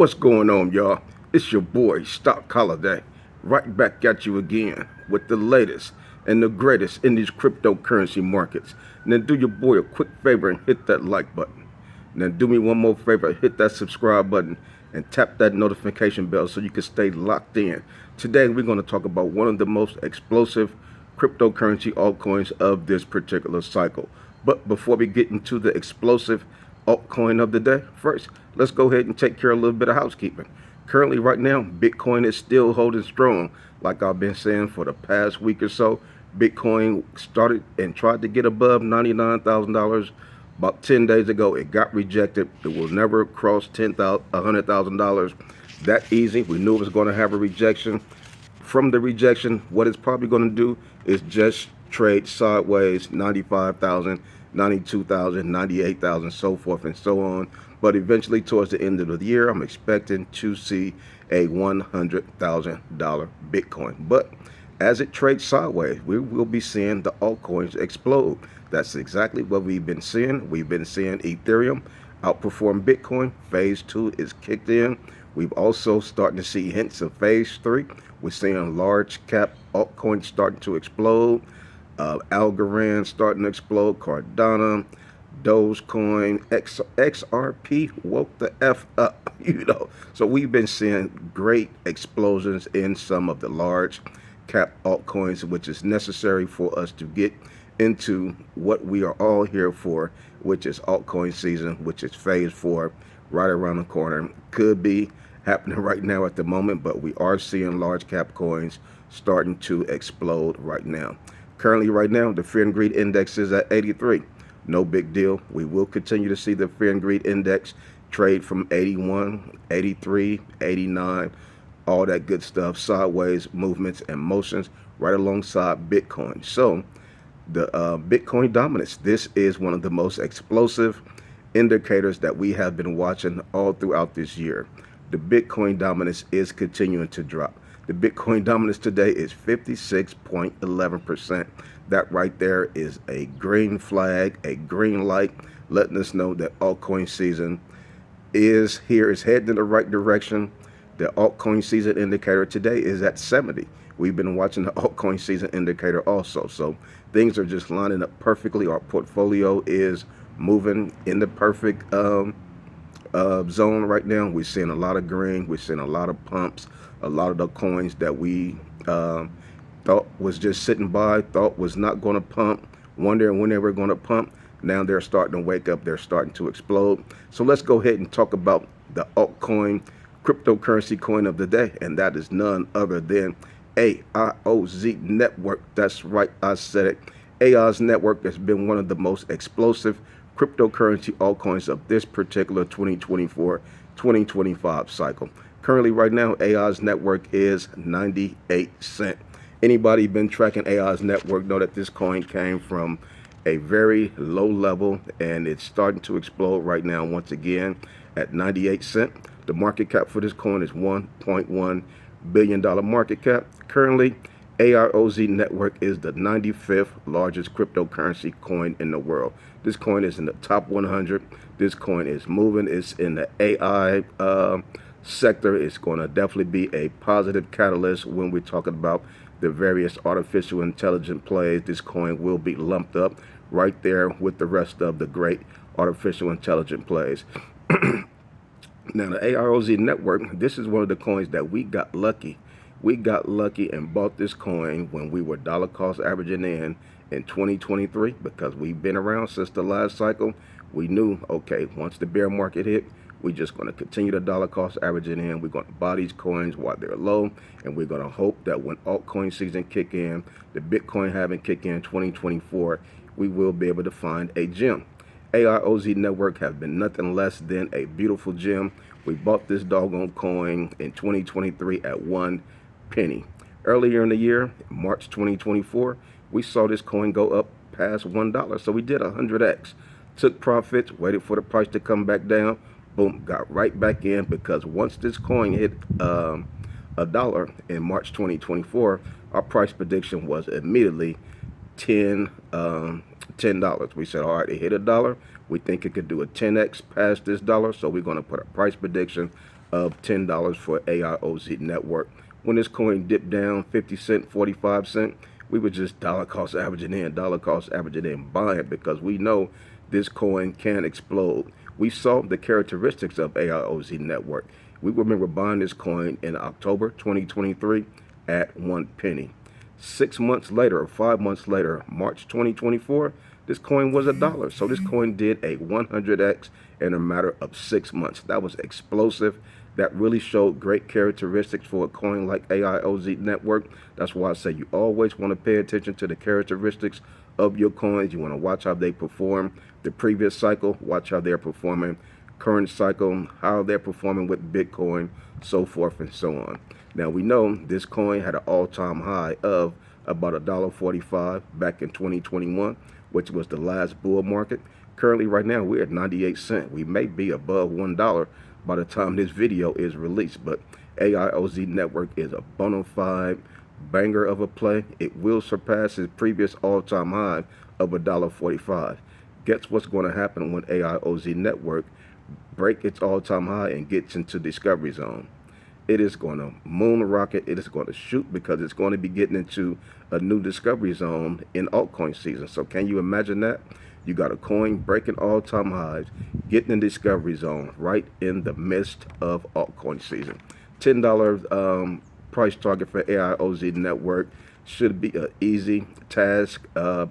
What's going on, y'all? It's your boy, Stock Holiday, right back at you again with the latest and the greatest in these cryptocurrency markets. And then do your boy a quick favor and hit that like button. And then do me one more favor, hit that subscribe button and tap that notification bell so you can stay locked in. Today, we're going to talk about one of the most explosive cryptocurrency altcoins of this particular cycle. But before we get into the explosive altcoin of the day, first, let's go ahead and take care of a little bit of housekeeping. Currently, right now, Bitcoin is still holding strong. Like I've been saying for the past week or so, Bitcoin started and tried to get above $99,000 about 10 days ago. It got rejected. It will never cross $100,000 that easy. We knew it was going to have a rejection. From the rejection, what it's probably going to do is just trade sideways, 95,000, 92,000, 98,000, so forth and so on. But eventually, towards the end of the year, I'm expecting to see a $100,000 Bitcoin. But as it trades sideways, we will be seeing the altcoins explode. That's exactly what we've been seeing. We've been seeing Ethereum outperform Bitcoin. Phase 2 is kicked in. We've also starting to see hints of phase 3. We're seeing large cap altcoins starting to explode. Algorand starting to explode. Cardano, Dogecoin, XRP woke the F up, So we've been seeing great explosions in some of the large cap altcoins, which is necessary for us to get into what we are all here for, which is altcoin season, which is phase 4 right around the corner. Could be happening right now at the moment, but we are seeing large cap coins starting to explode right now. Currently, right now, the Fear and Greed Index is at 83. No big deal. We will continue to see the Fear and Greed Index trade from 81, 83, 89, all that good stuff, sideways movements and motions right alongside Bitcoin. So the Bitcoin dominance, this is one of the most explosive indicators that we have been watching all throughout this year. The Bitcoin dominance is continuing to drop. The Bitcoin dominance today is 56.11%. That right there is a green flag, a green light, letting us know that altcoin season is here, is heading in the right direction. The altcoin season indicator today is at 70. We've been watching the altcoin season indicator also. So things are just lining up perfectly. Our portfolio is moving in the perfect zone right now. We're seeing a lot of green. We're seeing a lot of pumps. A lot of the coins that we thought was just sitting by, thought was not going to pump, wondering when they were going to pump. Now they're starting to wake up. They're starting to explode. So let's go ahead and talk about the altcoin cryptocurrency coin of the day, and that is none other than AIOZ network. That's right, I said it. AIOZ network has been one of the most explosive cryptocurrency altcoins of this particular 2024-2025 cycle. Currently, right now, AIOZ network is 98 cents. Anybody been tracking AIOZ network know that this coin came from a very low level, and it's starting to explode right now once again at 98 cents. The market cap for this coin is $1.1 billion market cap. Currently, AIOZ network is the 95th largest cryptocurrency coin in the world. This coin is in the top 100. This coin is moving. It's in the AI sector. It's going to definitely be a positive catalyst when we're talking about the various artificial intelligence plays. This coin will be lumped up right there with the rest of the great artificial intelligence plays. Now, the AIOZ network, this is one of the coins that we got lucky. We got lucky and bought this coin when we were dollar cost averaging in 2023, because we've been around since the last cycle. We knew, okay, once the bear market hit, we're just going to continue the dollar cost averaging in. We're going to buy these coins while they're low, and we're going to hope that when altcoin season kick in, the Bitcoin having kick in 2024, we will be able to find a gem. AIOZ network have been nothing less than a beautiful gem. We bought this doggone coin in 2023 at 1 penny. Earlier in the year, March 2024, we saw this coin go up past $1. So we did 100x. Took profits, waited for the price to come back down. Boom, got right back in, because once this coin hit $1 in March 2024, our price prediction was immediately $10. We said, all right, it hit $1. We think it could do a 10x past this dollar, so we're going to put a price prediction of $10 for AIOZ network. When this coin dipped down 50 cent, 45 cent, we were just dollar cost averaging in, buying because we know this coin can explode. We saw the characteristics of AIOZ network. We remember buying this coin in October 2023 at 1 penny. 6 months later, or 5 months later, March 2024, this coin was $1. So this coin did a 100x in a matter of 6 months. That was explosive. That really showed great characteristics for a coin like AIOZ network. That's why I say you always want to pay attention to the characteristics of your coins. You want to watch how they perform the previous cycle, watch how they're performing current cycle, how they're performing with Bitcoin, so forth and so on. Now we know this coin had an all-time high of about $1.45 back in 2021, which was the last bull market. Currently right now we're at 98 cents. We may be above $1 by the time this video is released, but AIOZ network is a bona fide banger of a play. It will surpass its previous all-time high of $1.45. Guess what's going to happen when AIOZ network break its all-time high and gets into discovery zone? It is going to moon rocket. It is going to shoot because it's going to be getting into a new discovery zone in altcoin season. So can you imagine that? You got a coin breaking all-time highs, getting in discovery zone right in the midst of altcoin season. $10 price target for AIOZ network should be an easy task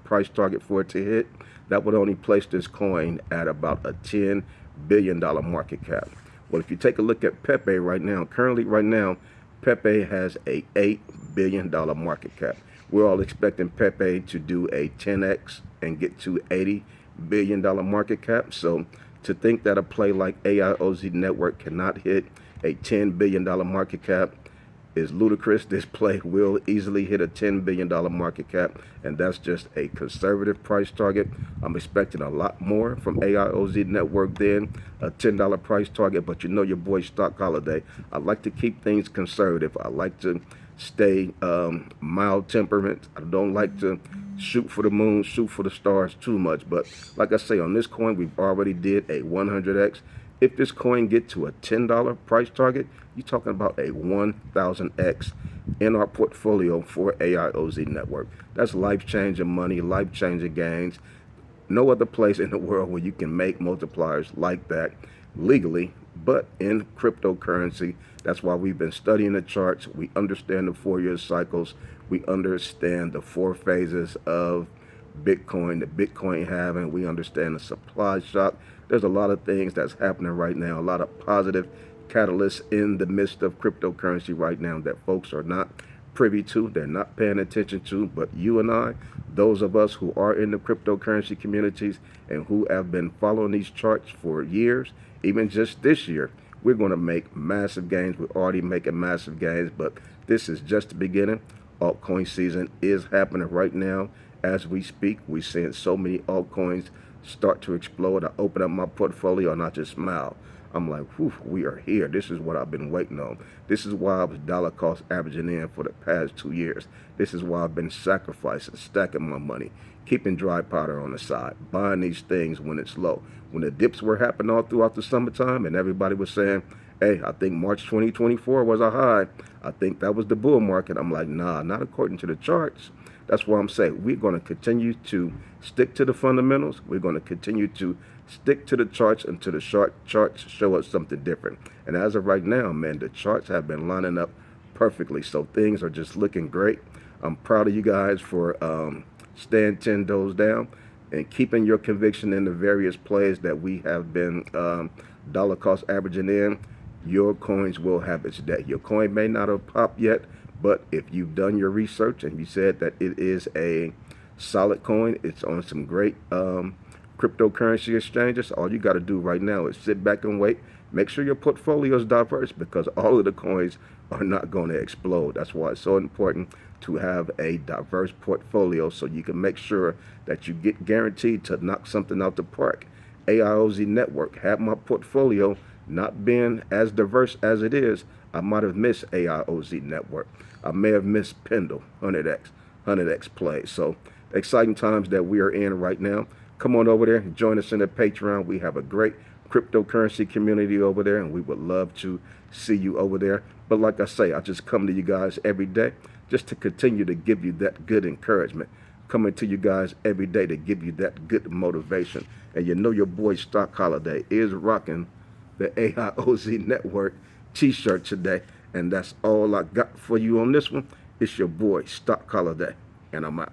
price target for it to hit. That would only place this coin at about a $10 billion market cap. Well, if you take a look at Pepe right now, currently right now, Pepe has a $8 billion market cap. We're all expecting Pepe to do a 10x and get to $80 billion market cap. So to think that a play like AIOZ network cannot hit a $10 billion market cap is ludicrous. This play will easily hit a $10 billion market cap, and that's just a conservative price target. I'm expecting a lot more from AIOZ network than a $10 price target, but you know your boy Stock Holiday. I like to keep things conservative. I like to stay mild temperament. I don't like to shoot for the moon, shoot for the stars too much. But like I say, on this coin, we've already did a 100x. If this coin get to a $10 price target, you're talking about a 1,000x in our portfolio for AIOZ network. That's life-changing money, life-changing gains. No other place in the world where you can make multipliers like that legally, but in cryptocurrency. That's why we've been studying the charts. We understand the 4-year cycles. We understand the 4 phases of Bitcoin, the Bitcoin halving. We understand the supply shock. There's a lot of things that's happening right now, a lot of positive catalysts in the midst of cryptocurrency right now that folks are not privy to, they're not paying attention to. But you and I, those of us who are in the cryptocurrency communities and who have been following these charts for years, even just this year, we're going to make massive gains. We're already making massive gains, but this is just the beginning. Altcoin season is happening right now as we speak. We're seeing so many altcoins start to explode. I open up my portfolio and I just smile. I'm like, whew, we are here. This is what I've been waiting on. This is why I was dollar cost averaging in for the past 2 years. This is why I've been sacrificing, stacking my money, keeping dry powder on the side, buying these things when it's low. When the dips were happening all throughout the summertime and everybody was saying, hey, I think March 2024 was a high. I think that was the bull market. I'm like, nah, not according to the charts. That's why I'm saying we're going to continue to stick to the fundamentals. We're going to continue to stick to the charts until the charts show us something different. And as of right now, man, the charts have been lining up perfectly. So things are just looking great. I'm proud of you guys for staying 10 toes down and keeping your conviction in the various plays that we have been dollar cost averaging in. Your coins will have its day. Your coin may not have popped yet, but if you've done your research and you said that it is a solid coin, it's on some great cryptocurrency exchanges, all you got to do right now is sit back and wait. Make sure your portfolio is diverse because all of the coins are not going to explode. That's why it's so important to have a diverse portfolio so you can make sure that you get guaranteed to knock something out the park. AIOZ network, had my portfolio not been as diverse as it is, I might have missed AIOZ network. I may have missed Pendle, 100x play. So exciting times that we are in right now. Come on over there, join us in the Patreon. We have a great cryptocurrency community over there, and we would love to see you over there. But like I say, I just come to you guys every day just to continue to give you that good encouragement. Coming to you guys every day to give you that good motivation. And you know your boy Stock Holiday is rocking the AIOZ Network t-shirt today. And that's all I got for you on this one. It's your boy Stock Holiday, and I'm out.